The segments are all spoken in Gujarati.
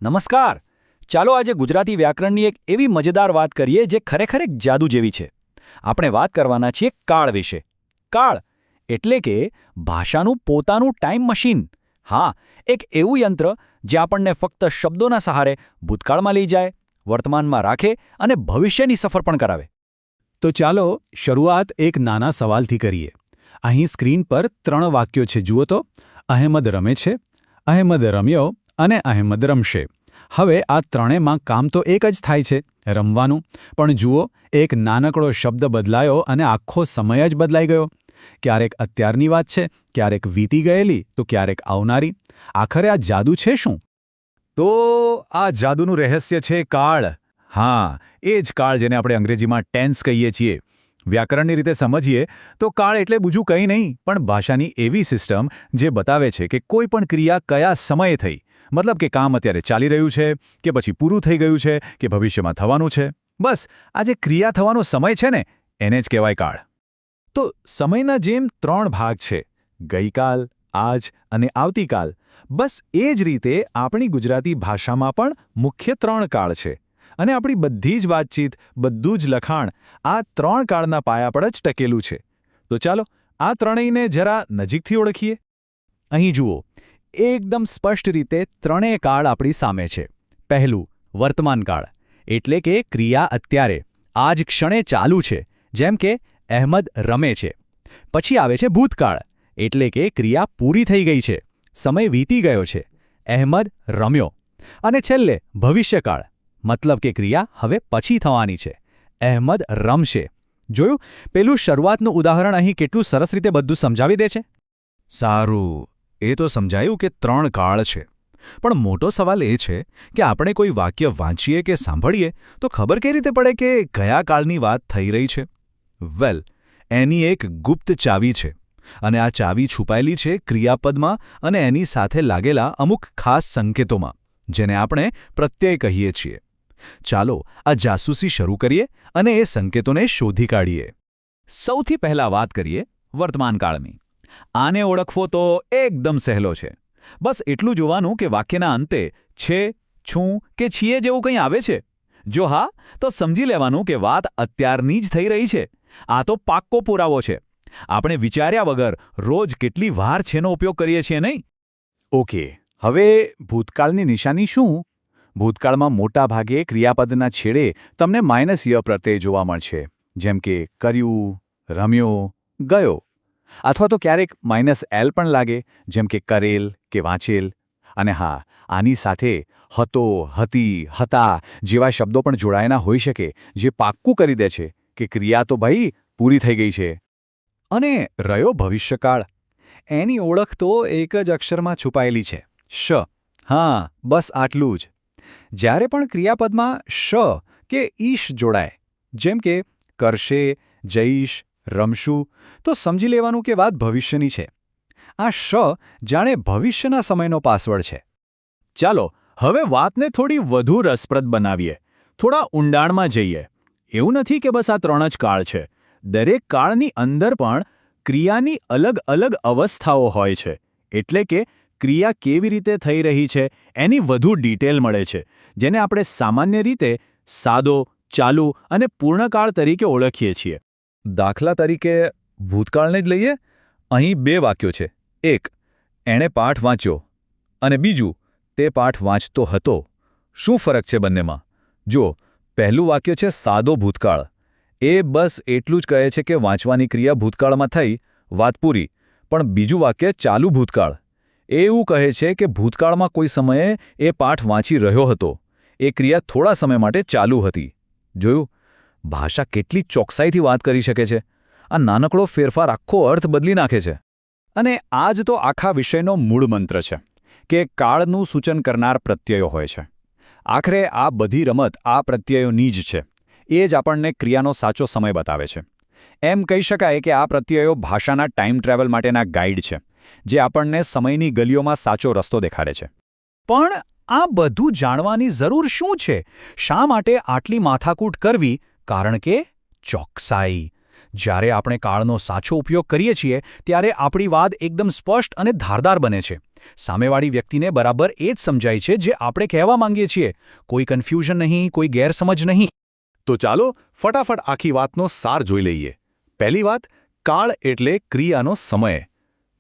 નમસ્કાર. ચાલો આજે ગુજરાતી વ્યાકરણની એક એવી મજેદાર વાત કરીએ જે ખરેખર એક જાદુ જેવી છે. આપણે વાત કરવાના છીએ કાળ વિશે. કાળ એટલે કે ભાષાનું પોતાનું ટાઈમ મશીન. હા, એક એવું યંત્ર જે આપણને ફક્ત શબ્દોના સહારે ભૂતકાળમાં લઈ જાય, વર્તમાનમાં રાખે અને ભવિષ્યની સફર પણ કરાવે. તો ચાલો શરૂઆત એક નાના સવાલથી કરીએ. અહીં સ્ક્રીન પર 3 વાક્યો છે, જુઓ તો. અહેમદ રમે છે, અહેમદ રમ્યો અને અહેમદ રમશે. હવે આ ત્રણેયમાં કામ તો એક જ થાય છે, રમવાનું. પણ જુઓ, એક નાનકડો શબ્દ બદલાયો અને આખો સમય જ બદલાઈ ગયો. ક્યારેક અત્યારની વાત છે, ક્યારેક વીતી ગયેલી, તો ક્યારેક આવનારી. આખરે આ જાદુ છે શું? તો આ જાદુનું રહસ્ય છે કાળ. હા, એ જ કાળ જેને આપણે અંગ્રેજીમાં ટેન્સ કહીએ છીએ. વ્યાકરણની રીતે સમજીએ તો કાળ એટલે બીજું કંઈ નહીં પણ ભાષાની એવી સિસ્ટમ જે બતાવે છે કે કોઈ પણ ક્રિયા કયા સમયે થઈ. મતલબ કે કામ અત્યારે ચાલી રહ્યું છે કે પછી પૂરું થઈ ગયું છે કે ભવિષ્યમાં થવાનું છે. બસ આ જે ક્રિયા થવાનો સમય છે ને, એને જ કહેવાય કાળ. તો સમયના જેમ 3 ભાગ છે, ગઈકાલ, આજ અને આવતીકાલ. બસ એ જ રીતે આપણી ગુજરાતી ભાષામાં પણ મુખ્ય 3 કાળ છે. અને આપણી બધી જ વાતચીત, બધું જ લખાણ આ 3 કાળના પાયા પર જ ટકેલું છે. તો ચાલો આ ત્રણેયને જરા નજીકથી ઓળખીએ. અહીં જુઓ, એકદમ સ્પષ્ટ રીતે 3 કાળ આપણી સામે છે. પહેલું, વર્તમાન કાળ, એટલે કે ક્રિયા અત્યારે, આ જ ક્ષણે ચાલુ છે, જેમ કે અહેમદ રમે છે. પછી આવે છે ભૂતકાળ, એટલે કે ક્રિયા પૂરી થઈ ગઈ છે, સમય વીતી ગયો છે, અહેમદ રમ્યો. અને છેલ્લે ભવિષ્યકાળ, મતલબ કે ક્રિયા હવે પછી થવાની છે, અહેમદ રમશે. જોયું, પેલું શરૂઆતનું ઉદાહરણ અહીં કેટલું સરસ રીતે બધું સમજાવી દે છે. સારું, એ તો સમજાયું કે 3 કાળ છે. પણ મોટો સવાલ એ છે કે આપણે કોઈ વાક્ય વાંચીએ કે સાંભળીએ તો ખબર કઈ રીતે પડે કે કયા કાળની વાત થઈ રહી છે? વેલ, એની એક ગુપ્ત ચાવી છે. અને આ ચાવી છુપાયેલી છે ક્રિયાપદમાં અને એની સાથે લાગેલા અમુક ખાસ સંકેતોમાં, જેને આપણે પ્રત્યય કહીએ છીએ. ચાલો આ જાસૂસી શરૂ કરીએ અને એ સંકેતોને શોધી કાઢીએ. સૌથી પહેલા વાત કરીએ વર્તમાનકાળની. આને ઓળખવો તો એકદમ સહેલો છે. બસ એટલું જોવાનું કે વાક્યના અંતે છે, છું કે છીએ જેવું કંઈ આવે છે. જો હા, તો સમજી લેવાનું કે વાત અત્યારની જ થઈ રહી છે. આ તો પાક્કો પુરાવો છે. આપણે વિચાર્યા વગર રોજ કેટલી વાર છેનો ઉપયોગ કરીએ છીએ, નહીં? ઓકે, હવે ભૂતકાળની નિશાની શું? ભૂતકાળમાં મોટા ભાગે ક્રિયાપદના છેડે તમને -ય પ્રત્યય જોવા મળશે, જેમ કે કર્યું, રમ્યો, ગયો. અથવા તો ક્યારેક -l પણ લાગે, જેમ કે કરેલ કે વાંચેલ. અને હા, આની સાથે હતો, હતી, હતા જેવા શબ્દો પણ જોડાયેલા હોઈ શકે, જે પાક્કું કરી દે છે કે ક્રિયા તો ભાઈ પૂરી થઈ ગઈ છે. અને રહ્યો ભવિષ્યકાળ, એની ઓળખ તો એક જ અક્ષરમાં છુપાયેલી છે, શ. હા, બસ આટલું જ. જ્યારે પણ ક્રિયાપદમાં શ કે ઈશ જોડાય, જેમ કે કરશે, જઈશ, રમશું, તો સમજી લેવાનું કે વાત ભવિષ્યની છે. આ શ જાણે ભવિષ્યના સમયનો પાસવર્ડ છે. ચાલો હવે વાતને થોડી વધુ રસપ્રદ બનાવીએ, થોડા ઊંડાણમાં જઈએ. એવું નથી કે બસ આ 3 જ કાળ છે. દરેક કાળની અંદર પણ ક્રિયાની અલગ અલગ અવસ્થાઓ હોય છે. એટલે કે ક્રિયા કેવી રીતે થઈ રહી છે એની વધુ ડિટેલ મળે છે, જેને આપણે સામાન્ય રીતે સાદો, ચાલુ અને પૂર્ણકાળ તરીકે ઓળખીએ છીએ. દાખલા તરીકે ભૂતકાળને જ લઈએ. અહીં 2 વાક્યો છે. એક, એણે પાઠ વાંચ્યો, અને બીજું, તે પાઠ વાંચતો હતો. શું ફરક છે બંનેમાં? જુઓ, પહેલું વાક્ય છે સાદો ભૂતકાળ. એ બસ એટલું જ કહે છે કે વાંચવાની ક્રિયા ભૂતકાળમાં થઈ, વાત પૂરી. પણ બીજું વાક્ય ચાલુ ભૂતકાળ, એ એવું કહે છે કે ભૂતકાળમાં કોઈ સમયે એ પાઠ વાંચી રહ્યો હતો. એ ક્રિયા થોડા સમય માટે ચાલુ હતી. જોયું, ભાષા કેટલી ચોકસાઈથી વાત કરી શકે છે. આ નાનકડો ફેરફાર આખો અર્થ બદલી નાખે છે. અને આ જ તો આખા વિષયનો મૂળ મંત્ર છે કે કાળનું સૂચન કરનાર પ્રત્યયો હોય છે. આખરે આ બધી રમત આ પ્રત્યયોની જ છે. એ જ આપણને ક્રિયાનો સાચો સમય બતાવે છે. એમ કહી શકાય કે આ પ્રત્યયો ભાષાના ટાઈમ ટ્રાવેલ માટેના ગાઈડ છે, જે આપણને સમયની ગલીઓમાં સાચો રસ્તો દેખાડે છે. પણ આ બધું જાણવાની જરૂર શું છે? શા માટે આટલી માથાકૂટ કરવી? કારણ કે ચોકસાઈ. જ્યારે આપણે કાળનો સાચો ઉપયોગ કરીએ છીએ ત્યારે આપણી વાત એકદમ સ્પષ્ટ અને ધારદાર બને છે. સામેવાળી વ્યક્તિને બરાબર એ જ સમજાય છે જે આપણે કહેવા માંગીએ છીએ. કોઈ કન્ફ્યુઝન નહીં, કોઈ ગેરસમજ નહીં. તો ચાલો ફટાફટ આખી વાતનો સાર જોઈ લઈએ. પહેલી વાત, કાળ એટલે ક્રિયાનો સમય.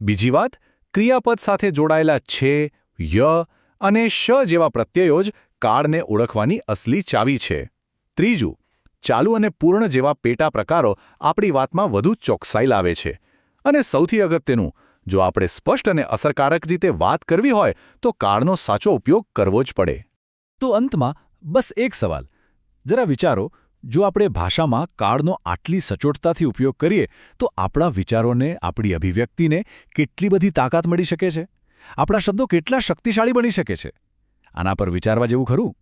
બીજી વાત, ક્રિયાપદ સાથે જોડાયેલા છે, ય અને શ જેવા પ્રત્યયો જ કાળને ઓળખવાની અસલી ચાવી છે. ત્રીજું, ચાલુ અને પૂર્ણ જેવા પેટા પ્રકારો આપણી વાતમાં વધુ ચોકસાઈ લાવે છે. અને સૌથી અગત્યનું, જો આપણે સ્પષ્ટ અને અસરકારક રીતે વાત કરવી હોય તો કાળનો સાચો ઉપયોગ કરવો જ પડે. તો અંતમાં બસ એક સવાલ. જરા વિચારો, જો આપણે ભાષામાં કાળનો આટલી સચોટતાથી ઉપયોગ કરીએ તો આપણા વિચારોને, આપણી અભિવ્યક્તિને કેટલી બધી તાકાત મળી શકે છે? આપણા શબ્દો કેટલા શક્તિશાળી બની શકે છે? આના પર વિચારવા જેવું ખરું?